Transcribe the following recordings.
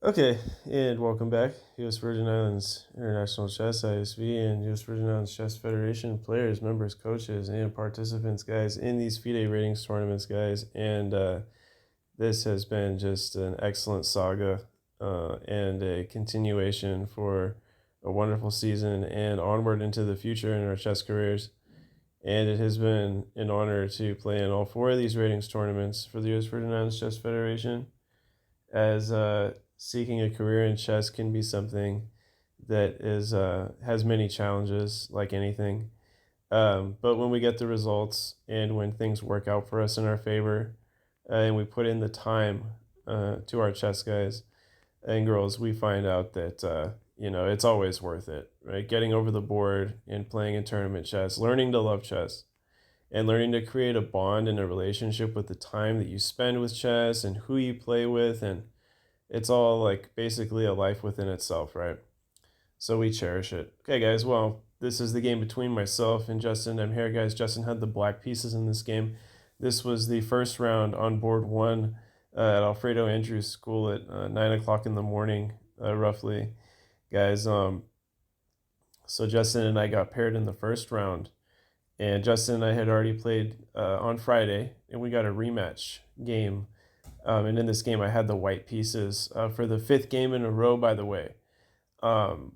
Okay, and welcome back. U.S. Virgin Islands International Chess, ISV, and U.S. Virgin Islands Chess Federation players, members, coaches, and participants, guys, in these FIDE ratings tournaments, guys. And this has been just an excellent saga and a continuation for a wonderful season and onward into the future in our chess careers. And it has been an honor to play in all four of these ratings tournaments for the U.S. Virgin Islands Chess Federation, as seeking a career in chess can be something that is has many challenges, like anything. But when we get the results and when things work out for us in our favor, and we put in the time to our chess guys and girls, we find out that it's always worth it, right? Getting over the board and playing in tournament chess, learning to love chess, and learning to create a bond and a relationship with the time that you spend with chess and who you play with, and it's all like basically a life within itself, right? So we cherish it. Okay, guys. Well, this is the game between myself and Justin. I'm here, guys. Justin had the black pieces in this game. This was the first round on board one at Alfredo Andrews School at 9 o'clock in the morning, roughly, guys. So Justin and I got paired in the first round, and Justin and I had already played on Friday, and we got a rematch game. And in this game, I had the white pieces for the fifth game in a row, by the way.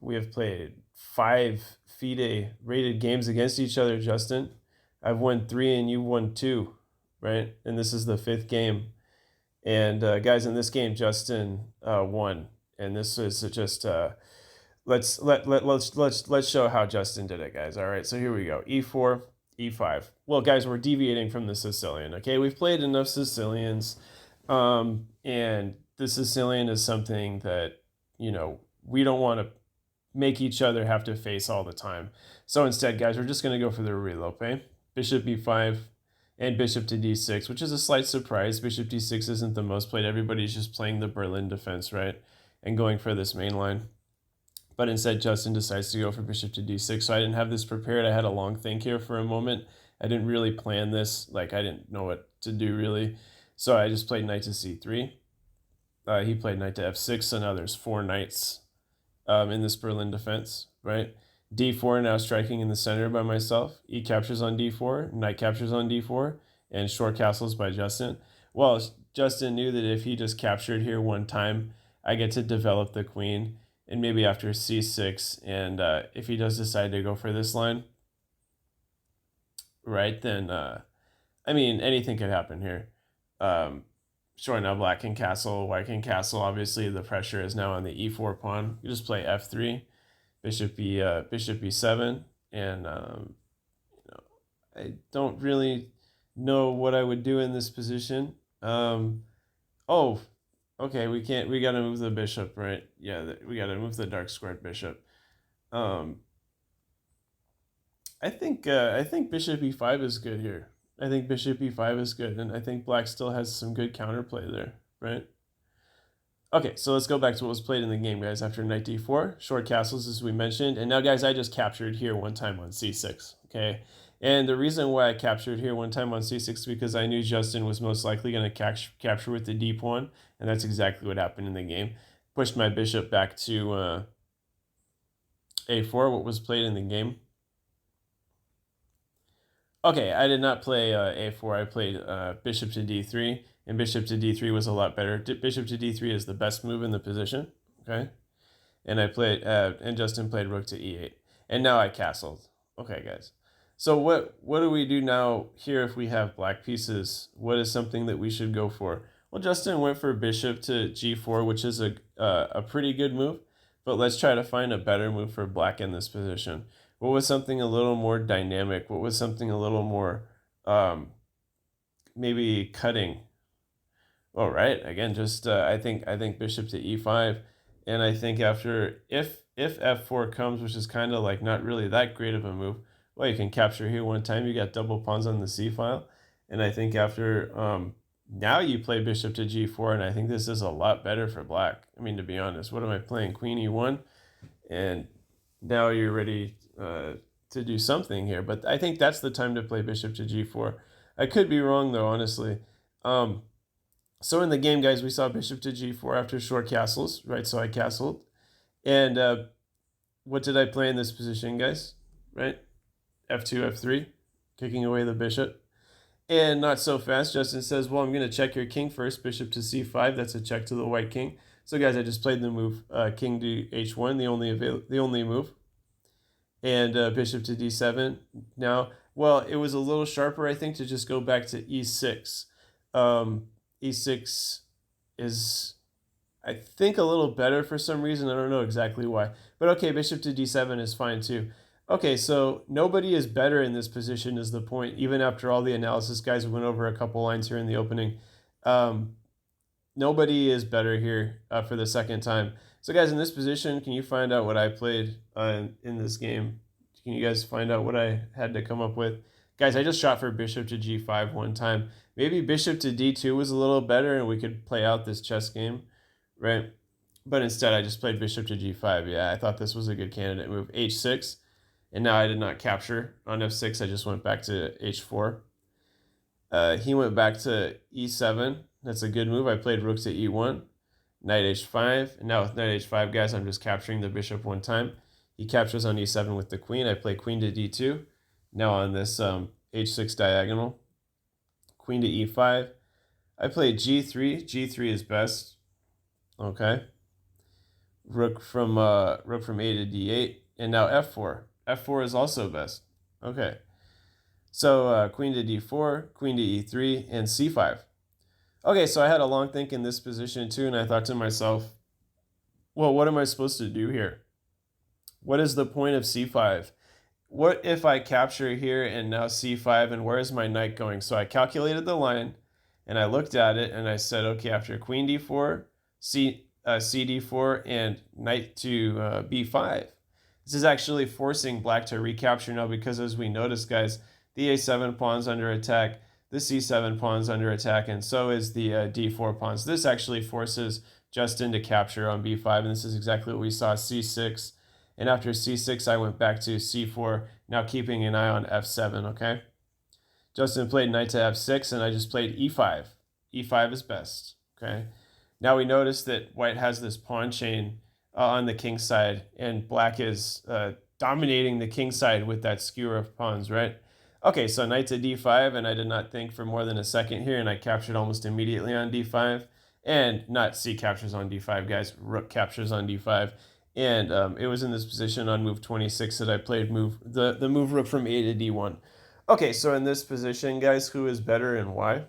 We have played 5 FIDE rated games against each other, Justin. I've won 3 and you won 2, right? And this is the fifth game. And guys, in this game, Justin won. And this is just let's show how Justin did it, guys. All right, so here we go. E4, E5. Well, guys, we're deviating from the Sicilian. Okay, we've played enough Sicilians, and the Sicilian is something that we don't want to make each other have to face all the time. So instead, guys, we're just going to go for the relope. Bishop B5 and bishop to D6, which is a slight surprise. Bishop D6 isn't the most played. Everybody's just playing the Berlin defense, right? And going for this main line. But instead, Justin decides to go for bishop to D6. So I didn't have this prepared. I had a long think here for a moment. I didn't really plan this. Like, I didn't know what to do, really. So I just played knight to C3. He played knight to F6. So now there's 4 knights in this Berlin defense, right? D4 now striking in the center by myself. E captures on D4, knight captures on D4, and short castles by Justin. Well, Justin knew that if he just captured here one time, I get to develop the queen, and maybe after C6, and if he does decide to go for this line, right, then, I mean, anything could happen here. Sure, now black can castle, white can castle. Obviously, the pressure is now on the E4 pawn. You just play F3, bishop B7, and I don't really know what I would do in this position. Oh, okay, we can't. We got to move the bishop, right? Yeah, we got to move the dark squared bishop. Um, I think bishop E5 is good here. I think bishop E5 is good, and I think black still has some good counterplay there, right? Okay, so let's go back to what was played in the game, guys. After knight d4, short castles, as we mentioned. And now, guys, I just captured here one time on c6, okay? And the reason why I captured here one time on c6 is because I knew Justin was most likely going to capture with the d pawn, and that's exactly what happened in the game. Pushed my bishop back to a4, what was played in the game. Okay, I did not play a4. I played bishop to d3, and bishop to d3 was a lot better. Bishop to d3 is the best move in the position, okay? And I played, and Justin played rook to e8, and now I castled. Okay, guys. So what do we do now here if we have black pieces? What is something that we should go for? Well, Justin went for bishop to g4, which is a pretty good move, but let's try to find a better move for black in this position. What was something a little more dynamic? What was something a little more maybe cutting? All right, again, just I think bishop to e5, and I think after if f4 comes, which is kind of like not really that great of a move. Well, you can capture here one time. You got double pawns on the c file, and I think after now you play bishop to g4, and I think this is a lot better for black. I mean, to be honest, what am I playing? Queen e1, and now you're ready to do something here. But I think that's the time to play bishop to g4. I could be wrong, though, honestly. Um, oh, right. Again, just I think bishop to e5, and I think after if f4 comes, which is kind of like not really that great of a move. Well, you can capture here one time. You got double pawns on the c file, and I think after now you play bishop to g4, and I think this is a lot better for black. I mean, to be honest, what am I playing? Queen e1, and now you're ready to do something here. But I think that's the time to play bishop to g4. I could be wrong, though, honestly. So in the game, guys, we saw bishop to g4 after short castles, right? So I castled. And what did I play in this position, guys? Right? f2, f3, kicking away the bishop. And not so fast. Justin says, well, I'm going to check your king first, bishop to c5. That's a check to the white king. So, guys, I just played the move king to h1, the only move. And bishop to d7. Now, well, it was a little sharper, I think, to just go back to e6. E6 is, I think, a little better for some reason. I don't know exactly why. But okay, bishop to d7 is fine too. Okay, so nobody is better in this position is the point. Even after all the analysis, guys, we went over a couple lines here in the opening. Nobody is better here for the second time. So, guys, in this position, can you find out what I played in this game? Can you guys find out what I had to come up with? Guys, I just shot for bishop to g5 one time. Maybe bishop to d2 was a little better and we could play out this chess game, right? But instead, I just played bishop to g5. Yeah, I thought this was a good candidate move. h6, and now I did not capture on f6. I just went back to h4. He went back to e7. That's a good move. I played rook to e1, knight h5. And now with knight h5, guys, I'm just capturing the bishop one time. He captures on e7 with the queen. I play queen to d2. Now on this h6 diagonal, queen to e5. I play g3. g3 is best. Okay. Rook from a to d8. And now f4. f4 is also best. Okay. So queen to d4, queen to e3, and c5. Okay, so I had a long think in this position too, and I thought to myself, well, what am I supposed to do here? What is the point of c5? What if I capture here and now c5, and where is my knight going? So I calculated the line, and I looked at it, and I said, okay, after queen d4, cd4, and knight to b5. This is actually forcing black to recapture now because, as we noticed, guys, the a7 pawn's under attack, the c7 pawn's under attack, and so is the d4 pawns. This actually forces Justin to capture on b5, and this is exactly what we saw, c6. And after c6, I went back to c4, now keeping an eye on f7, okay? Justin played knight to f6, and I just played e5. e5 is best, okay? Now we notice that white has this pawn chain on the king side, and black is dominating the king side with that skewer of pawns, right? Okay, so knight to d5, and I did not think for more than a second here, and I captured almost immediately on d5. And not c captures on d5, guys. Rook captures on d5. And it was in this position on move 26 that I played the move rook from a to d1. Okay, so in this position, guys, who is better and why?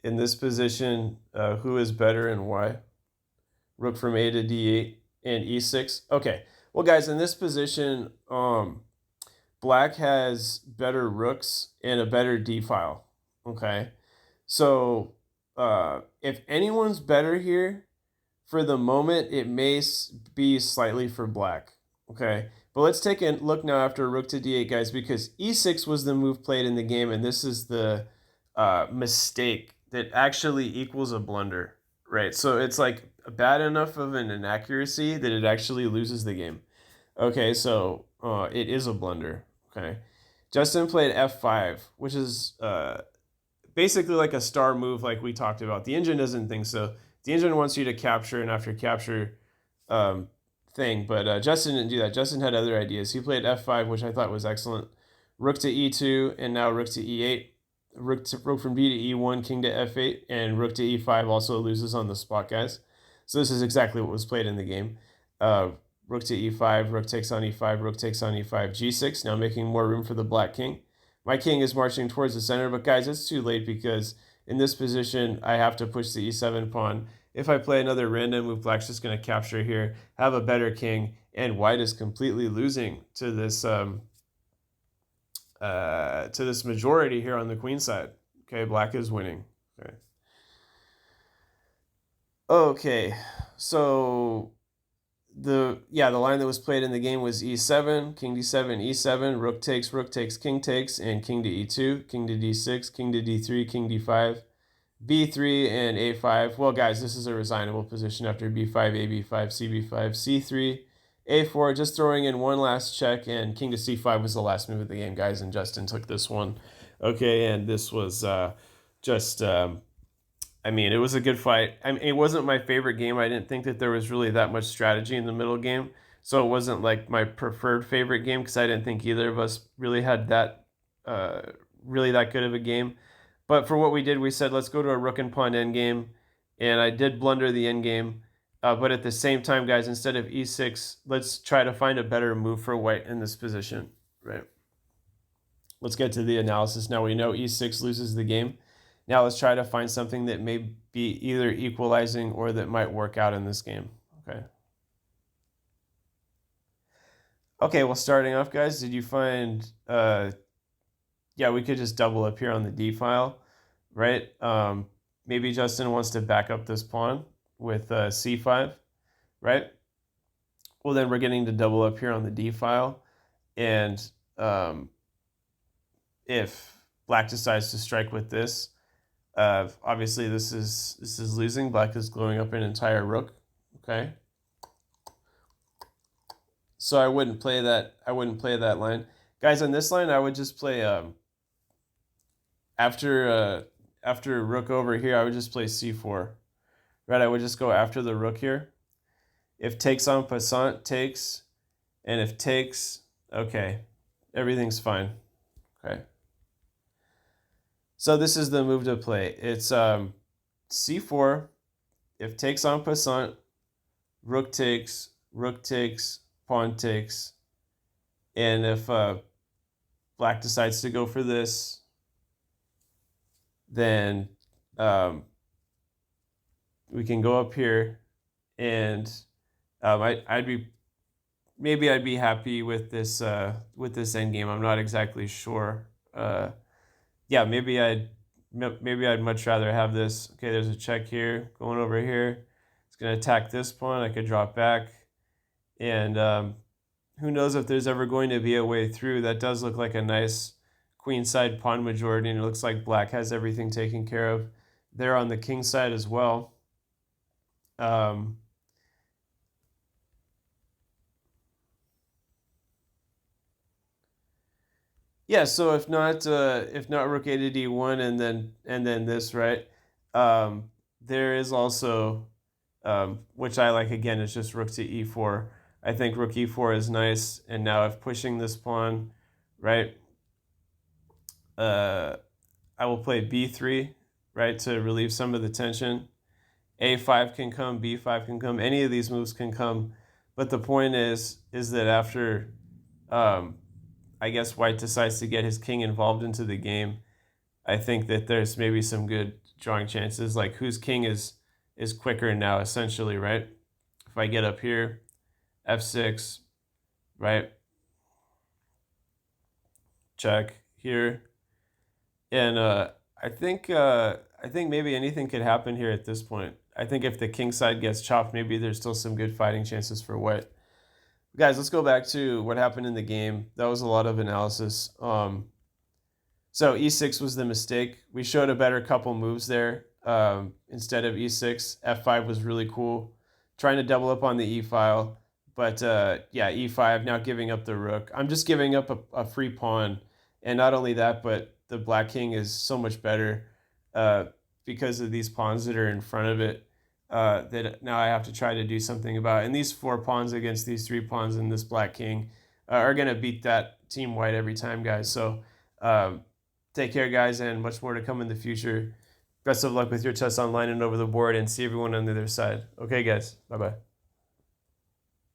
In this position, who is better and why? Rook from a to d8 and e6. Okay. Well, guys, in this position, black has better rooks and a better d-file, okay? So if anyone's better here, for the moment, it may be slightly for black, okay? But let's take a look now after rook to d8, guys, because e6 was the move played in the game, and this is the mistake that actually equals a blunder, right? So it's like bad enough of an inaccuracy that it actually loses the game. Okay, so it is a blunder. Okay, Justin played f5, which is basically like a star move like we talked about. The engine doesn't think so. The engine wants you to capture an after capture thing, but Justin didn't do that. Justin had other ideas. He played f5, which I thought was excellent. Rook to e2, and now rook to e8. Rook from b to e1, king to f8, and rook to e5 also loses on the spot, guys. So this is exactly what was played in the game. Rook to e5, rook takes on e5, rook takes on e5, g6, now making more room for the black king. My king is marching towards the center, but guys, it's too late because in this position, I have to push the e7 pawn. If I play another random move, black's just going to capture here, have a better king, and white is completely losing to this majority here on the queen side. Okay, black is winning. Okay, so the line that was played in the game was e7, king d7, e7, rook takes, king takes, and king to e2, king to d6, king to d3, king d5, b3, and a5. Well, guys, this is a resignable position after b5, ab5, cb5, c3, a4, just throwing in one last check, and king to c5 was the last move of the game, guys, and Justin took this one. Okay, and this was just, I mean, it was a good fight. I mean, it wasn't my favorite game. I didn't think that there was really that much strategy in the middle game. So it wasn't like my preferred favorite game because I didn't think either of us really had that, uh, really that good of a game. But for what we did, we said, let's go to a rook and pawn endgame. And I did blunder the endgame. But at the same time, guys, instead of e6, let's try to find a better move for white in this position, right? Let's get to the analysis. Now we know e6 loses the game. Now let's try to find something that may be either equalizing or that might work out in this game, okay? Okay, well, starting off, guys, did you find, yeah, we could just double up here on the D file, right? Maybe Justin wants to back up this pawn with C5, right? Well, then we're getting to double up here on the D file. And if black decides to strike with this, obviously this is losing. Black is blowing up an entire rook, okay? So I wouldn't play that. I wouldn't play that line, guys. On this line, I would just play after rook over here. I would just play c4, right? I would just go after the rook here. If takes en passant, takes, and if takes, okay, everything's fine, okay. So this is the move to play. It's c4. If takes en passant, rook takes, pawn takes, and if black decides to go for this, then we can go up here, and I'd be happy with this endgame. I'm not exactly sure. Yeah, maybe I'd much rather have this. Okay, there's a check here, going over here. It's gonna attack this pawn. I could drop back, and who knows if there's ever going to be a way through. That does look like a nice queenside pawn majority, and it looks like black has everything taken care of there on the king side as well. Yeah, so if not rook a to d1 and then this, right? There is also which I like, again, is just rook to e4. I think rook e4 is nice, and now if pushing this pawn, right? I will play b3, right, to relieve some of the tension. a5 can come, b5 can come, any of these moves can come, but the point is that after I guess white decides to get his king involved into the game, I think that there's maybe some good drawing chances, like whose king is quicker now, essentially, right? If I get up here, f6, right? Check here. And I think maybe anything could happen here at this point. I think if the king side gets chopped, maybe there's still some good fighting chances for white. Guys, let's go back to what happened in the game. That was a lot of analysis. So e6 was the mistake. We showed a better couple moves there instead of e6. f5 was really cool. Trying to double up on the e file. But yeah, e5, now giving up the rook. I'm just giving up a free pawn. And not only that, but the black king is so much better because of these pawns that are in front of it. That now I have to try to do something about. And these 4 pawns against these 3 pawns and this black king are going to beat that team white every time, guys. So take care, guys, and much more to come in the future. Best of luck with your tests online and over the board, and see everyone on the other side. Okay, guys. Bye-bye.